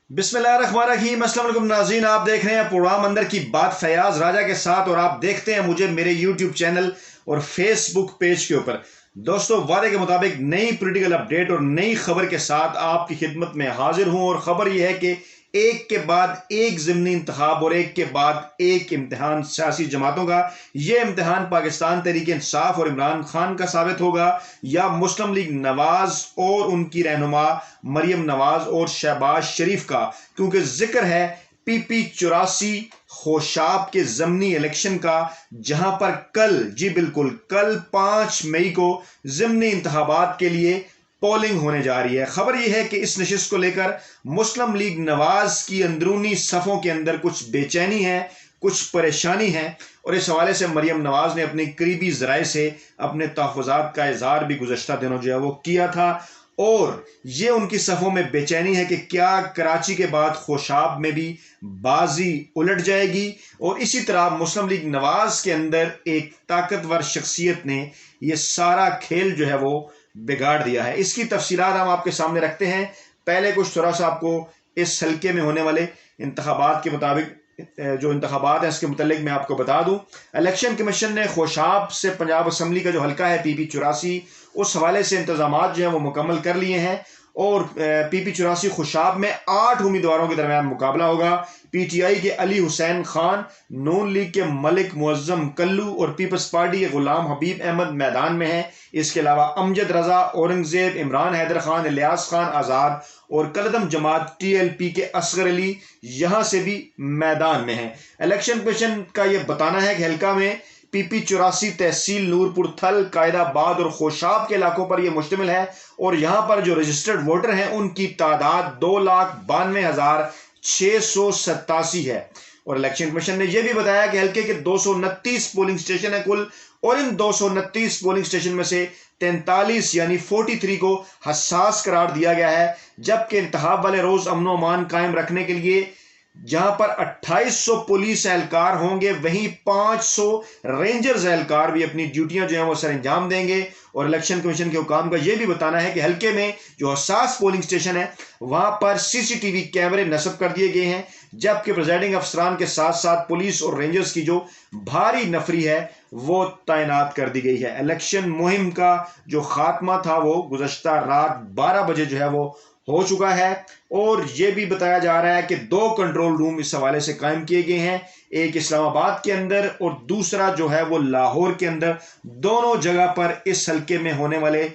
بسم اللہ الرحمن الرحیم۔ السلام علیکم ناظرین، آپ دیکھ رہے ہیں پروگرام اندر کی بات فیاض راجہ کے ساتھ، اور آپ دیکھتے ہیں مجھے میرے یوٹیوب چینل اور فیس بک پیج کے اوپر۔ دوستو، وعدے کے مطابق نئی پولیٹیکل اپڈیٹ اور نئی خبر کے ساتھ آپ کی خدمت میں حاضر ہوں، اور خبر یہ ہے کہ ایک کے بعد ایک ضمنی انتخاب اور ایک کے بعد ایک امتحان سیاسی جماعتوں کا۔ یہ امتحان پاکستان تحریک انصاف اور عمران خان کا ثابت ہوگا، یا مسلم لیگ نواز اور ان کی رہنما مریم نواز اور شہباز شریف کا، کیونکہ ذکر ہے پی 84 خوشاب کے ضمنی الیکشن کا، جہاں پر کل 5 مئی کو ضمنی انتخابات کے لیے پولنگ ہونے جا رہی ہے۔ خبر یہ ہے کہ اس نشست کو لے کر مسلم لیگ نواز کی اندرونی صفوں کے اندر کچھ بے چینی ہے، کچھ پریشانی ہے، اور اس حوالے سے مریم نواز نے اپنی قریبی ذرائع سے اپنے تحفظات کا اظہار بھی گزشتہ دنوں جو ہے وہ کیا تھا، اور یہ ان کی صفوں میں بے چینی ہے کہ کیا کراچی کے بعد خوشاب میں بھی بازی الٹ جائے گی، اور اسی طرح مسلم لیگ نواز کے اندر ایک طاقتور شخصیت نے یہ سارا کھیل جو ہے وہ بگاڑ دیا ہے۔ اس کی تفصیلات ہم آپ کے سامنے رکھتے ہیں۔ پہلے کچھ تھوڑا سا آپ کو اس حلقے میں ہونے والے انتخابات کے مطابق جو انتخابات ہیں اس کے متعلق میں آپ کو بتا دوں۔ الیکشن کمیشن نے خوشاب سے پنجاب اسمبلی کا جو حلقہ ہے پی 84، اس حوالے سے انتظامات جو ہیں وہ مکمل کر لیے ہیں، اور پی 84 خوشاب میں 8 امیدواروں کے درمیان مقابلہ ہوگا۔ پی ٹی آئی کے علی حسین خان، نون لیگ کے ملک معظم کلو اور پیپلز پارٹی کے غلام حبیب احمد میدان میں ہیں۔ اس کے علاوہ امجد رضا، اورنگزیب، عمران حیدر خان، الیاس خان آزاد اور کلدم جماعت ٹی ایل پی کے اصغر علی یہاں سے بھی میدان میں ہیں۔ الیکشن کمیشن کا یہ بتانا ہے کہ حلقہ میں پی 84 تحصیل نورپور تھل، قائد آباد اور خوشاب کے علاقوں پر یہ مشتمل ہے، اور یہاں پر جو رجسٹرڈ ووٹر ہیں ان کی تعداد 2,92,687 ہے۔ اور الیکشن کمیشن نے یہ بھی بتایا کہ حلقے کے 229 پولنگ سٹیشن ہیں کل، اور ان 229 پولنگ سٹیشن میں سے 43 یعنی 43 کو حساس قرار دیا گیا ہے، جبکہ انتخاب والے روز امن و امان قائم رکھنے کے لیے جہاں پر 2800 پولیس اہلکار ہوں گے، وہیں 500 رینجرز اہلکار بھی اپنی ڈیوٹیاں جو ہیں وہ سر انجام دیں گے۔ اور الیکشن کمیشن کے حکام کا یہ بھی بتانا ہے کہ حلقے میں جو حساس پولنگ سٹیشن ہے وہاں پر سی سی ٹی وی کیمرے نصب کر دیے گئے ہیں، جبکہ پریزائڈنگ افسران کے ساتھ ساتھ پولیس اور رینجرز کی جو بھاری نفری ہے وہ تعینات کر دی گئی ہے۔ الیکشن مہم کا جو خاتمہ تھا وہ گزشتہ رات 12 بجے جو ہے وہ ہو چکا ہے، اور یہ بھی بتایا جا رہا ہے کہ 2 کنٹرول روم اس حوالے سے قائم کیے گئے ہیں، ایک اسلام آباد کے اندر اور دوسرا جو ہے وہ لاہور کے اندر۔ دونوں جگہ پر اس حلقے میں ہونے والے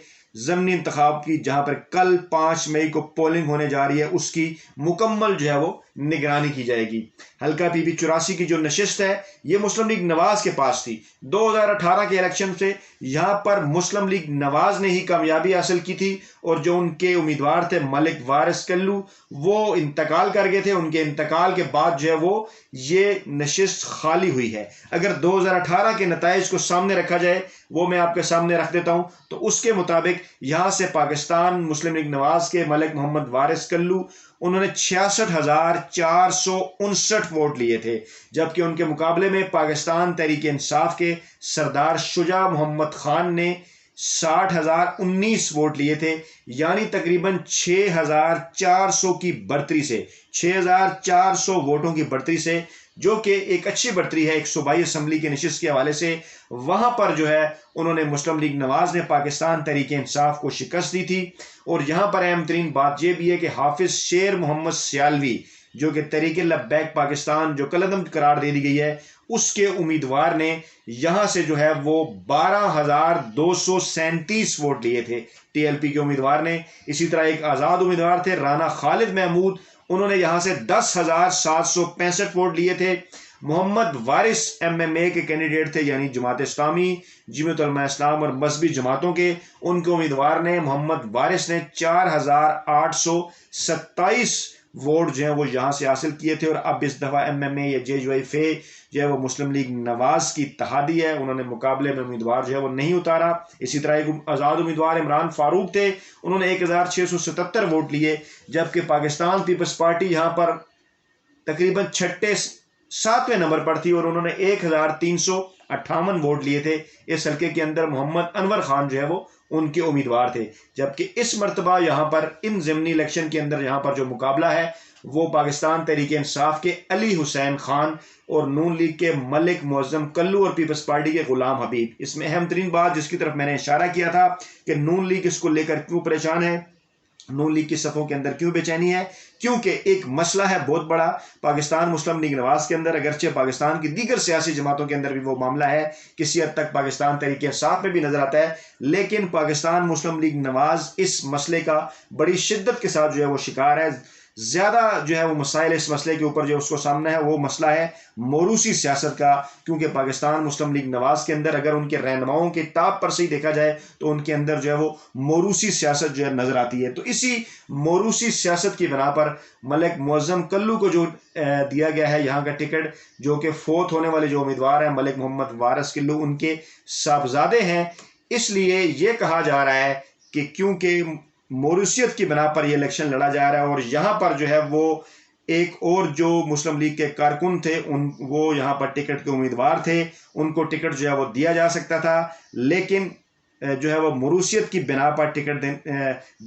ضمنی انتخاب کی، جہاں پر کل 5 مئی کو پولنگ ہونے جا رہی ہے، اس کی مکمل جو ہے وہ نگرانی کی جائے گی۔ حلقہ پی 84 کی جو نشست ہے یہ مسلم لیگ نواز کے پاس تھی۔ 2018 کے الیکشن سے یہاں پر مسلم لیگ نواز نے ہی کامیابی حاصل کی تھی، اور جو ان کے امیدوار تھے ملک وارث کلو وہ انتقال کر گئے تھے۔ ان کے انتقال کے بعد جو ہے وہ یہ نشست خالی ہوئی ہے۔ اگر 2018 کے نتائج کو سامنے رکھا جائے، وہ میں آپ کے سامنے رکھ دیتا ہوں، تو اس کے مطابق یہاں سے پاکستان مسلم لیگ نواز کے ملک محمد وارث کلو انہوں نے 66,459 ووٹ لیے تھے، جبکہ ان کے مقابلے میں پاکستان تحریک انصاف کے سردار شجاع محمد خان نے 60,019 ووٹ لیے تھے، یعنی تقریباً 6,400 کی برتری سے، 6,400 ووٹوں کی برتری سے، جو کہ ایک اچھی برتری ہے ایک صوبائی اسمبلی کے نشست کے حوالے سے۔ وہاں پر جو ہے انہوں نے مسلم لیگ نواز نے پاکستان تحریک انصاف کو شکست دی تھی۔ اور یہاں پر اہم ترین بات یہ بھی ہے کہ حافظ شیر محمد سیالوی، جو کہ تحریک لبیک پاکستان جو کالعدم قرار دے دی گئی ہے، اس کے امیدوار نے یہاں سے جو ہے وہ 12,237 ووٹ لیے تھے ٹی ایل پی کے امیدوار نے۔ اسی طرح ایک آزاد امیدوار تھے رانا خالد محمود، انہوں نے یہاں سے 10,765 ووٹ لیے تھے۔ محمد وارث ایم ایم اے کے کینڈیڈیٹ تھے، یعنی جماعت اسلامی، جمعیت علماء اسلام اور مذہبی جماعتوں کے، ان کے امیدوار نے محمد وارث نے 4,827 ووٹ جو ہیں وہ یہاں سے حاصل کیے تھے۔ اور اب اس دفعہ ایم ایم اے یا جے جو فے جو ہے وہ مسلم لیگ نواز کی اتحادی ہے، انہوں نے مقابلے میں امیدوار جو ہے وہ نہیں اتارا۔ اسی طرح ایک آزاد امیدوار عمران فاروق تھے، انہوں نے 1,677 ووٹ لیے، جبکہ پاکستان پیپلز پارٹی یہاں پر تقریباً 7ویں نمبر پر تھی، اور انہوں نے 1,358 ووٹ لیے تھے۔ اس حلقے کے اندر محمد انور خان جو ہے وہ ان کے امیدوار تھے، جبکہ اس مرتبہ یہاں پر ان ضمنی الیکشن کے اندر یہاں پر جو مقابلہ ہے وہ پاکستان تحریک انصاف کے علی حسین خان اور نون لیگ کے ملک معظم کلو اور پیپلز پارٹی کے غلام حبیب۔ اس میں اہم ترین بات جس کی طرف میں نے اشارہ کیا تھا کہ نون لیگ اس کو لے کر کیوں پریشان ہے، نون لیگ کی صفوں کے اندر کیوں بے چینی ہے، کیونکہ ایک مسئلہ ہے بہت بڑا پاکستان مسلم لیگ نواز کے اندر، اگرچہ پاکستان کی دیگر سیاسی جماعتوں کے اندر بھی وہ معاملہ ہے، کسی حد تک پاکستان تحریک انصاف میں بھی نظر آتا ہے، لیکن پاکستان مسلم لیگ نواز اس مسئلے کا بڑی شدت کے ساتھ جو ہے وہ شکار ہے۔ زیادہ جو ہے وہ مسائل اس مسئلے کے اوپر جو اس کو سامنا ہے وہ مسئلہ ہے موروثی سیاست کا، کیونکہ پاکستان مسلم لیگ نواز کے اندر اگر ان کے رہنماؤں کے ٹاپ پر سے ہی دیکھا جائے تو ان کے اندر جو ہے وہ موروثی سیاست جو ہے نظر آتی ہے۔ تو اسی موروثی سیاست کی بنا پر ملک معظم کلو کو جو دیا گیا ہے یہاں کا ٹکٹ، جو کہ فوت ہونے والے جو امیدوار ہیں ملک محمد وارث کلو ان کے صاحبزادے ہیں، اس لیے یہ کہا جا رہا ہے کہ کیونکہ موروثیت کی بنا پر یہ الیکشن لڑا جا رہا ہے اور یہاں پر جو ہے وہ ایک اور جو مسلم لیگ کے کارکن تھے وہ یہاں پر ٹکٹ کے امیدوار تھے، ان کو ٹکٹ جو ہے وہ دیا جا سکتا تھا، لیکن جو ہے وہ موروثیت کی بنا پر ٹکٹ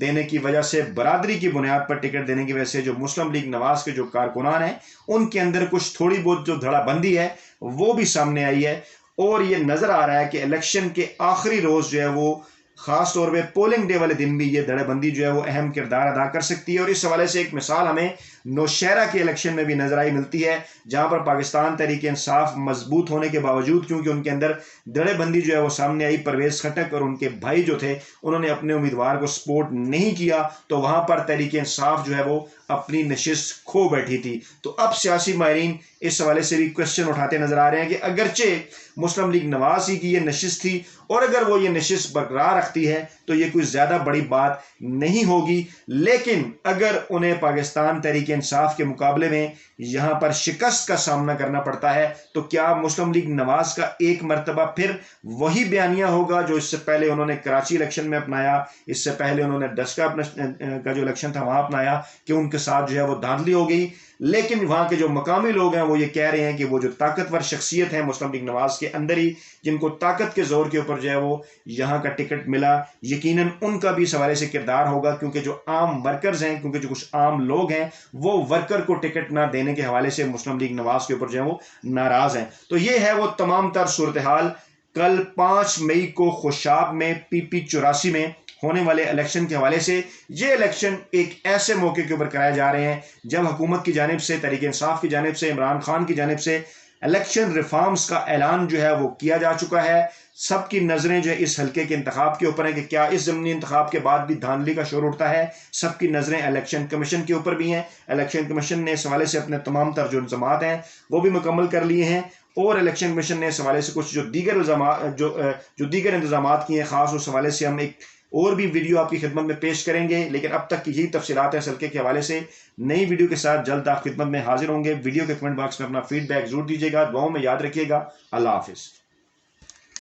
دینے کی وجہ سے، برادری کی بنیاد پر ٹکٹ دینے کی وجہ سے جو مسلم لیگ نواز کے جو کارکنان ہیں ان کے اندر کچھ تھوڑی بہت جو دھڑا بندی ہے وہ بھی سامنے آئی ہے، اور یہ نظر آ رہا ہے کہ الیکشن کے آخری روز جو ہے وہ خاص طور پہ پولنگ ڈے والے دن بھی یہ دھڑے بندی جو ہے وہ اہم کردار ادا کر سکتی ہے۔ اور اس حوالے سے ایک مثال ہمیں نوشہرہ کے الیکشن میں بھی نظر آئی ملتی ہے، جہاں پر پاکستان تحریک انصاف مضبوط ہونے کے باوجود کیونکہ ان کے اندر دھڑے بندی جو ہے وہ سامنے آئی، پرویز خٹک اور ان کے بھائی جو تھے انہوں نے اپنے امیدوار کو سپورٹ نہیں کیا، تو وہاں پر تحریک انصاف جو ہے وہ اپنی نشست کھو بیٹھی تھی۔ تو اب سیاسی ماہرین اس حوالے سے بھی کوشچن اٹھاتے نظر آ رہے ہیں کہ اگرچہ مسلم لیگ نواز ہی کی یہ نشست تھی اور اگر وہ یہ نشست برقرار رکھتی ہے تو یہ کوئی زیادہ بڑی بات نہیں ہوگی، لیکن اگر انہیں پاکستان تحریک انصاف کے مقابلے میں یہاں پر شکست کا سامنا کرنا پڑتا ہے تو کیا مسلم لیگ نواز کا ایک مرتبہ پھر وہی بیانیہ ہوگا جو اس سے پہلے انہوں نے کراچی الیکشن میں اپنایا، اس سے پہلے انہوں نے ڈسکا کا جو الیکشن تھا وہاں اپنایا، کہ ان کے ساتھ جو ہے وہ دھاندلی ہو گئی؟ لیکن وہاں کے جو مقامی لوگ ہیں وہ یہ کہہ رہے ہیں کہ وہ جو طاقتور شخصیت ہیں مسلم لیگ نواز کے اندر ہی، جن کو طاقت کے زور کے اوپر جو ہے وہ یہاں کا ٹکٹ ملا، یقیناً ان کا بھی اس حوالے سے کردار ہوگا، کیونکہ جو عام ورکرز ہیں، کیونکہ جو کچھ عام لوگ ہیں وہ ورکر کو ٹکٹ نہ دینے کے حوالے سے مسلم لیگ نواز کے اوپر جو ہے وہ ناراض ہیں۔ تو یہ ہے وہ تمام تر صورتحال۔ کل 5 مئی کو خوشاب میں PP 84 میں ہونے والے الیکشن کے حوالے سے، یہ الیکشن ایک ایسے موقع کے اوپر کرائے جا رہے ہیں جب حکومت کی جانب سے، تحریک انصاف کی جانب سے، عمران خان کی جانب سے الیکشن ریفارمز کا اعلان جو ہے وہ کیا جا چکا ہے۔ سب کی نظریں جو ہے اس حلقے کے انتخاب کے اوپر ہیں کہ کیا اس ضمنی انتخاب کے بعد بھی دھاندلی کا شور اٹھتا ہے۔ سب کی نظریں الیکشن کمیشن کے اوپر بھی ہیں۔ الیکشن کمیشن نے اس حوالے سے اپنے تمام تر جو الزامات ہیں وہ بھی مکمل کر لیے ہیں، اور الیکشن کمیشن نے اس حوالے سے کچھ جو دیگر انتظامات کیے ہیں، خاص اس حوالے سے ہم ایک اور بھی ویڈیو آپ کی خدمت میں پیش کریں گے، لیکن اب تک کی یہی تفصیلات ہیں اس حلقے کے حوالے سے۔ نئی ویڈیو کے ساتھ جلد آپ خدمت میں حاضر ہوں گے۔ ویڈیو کے کمنٹ باکس میں اپنا فیڈ بیک ضرور دیجیے گا، دعاؤں میں یاد رکھیے گا۔ اللہ حافظ۔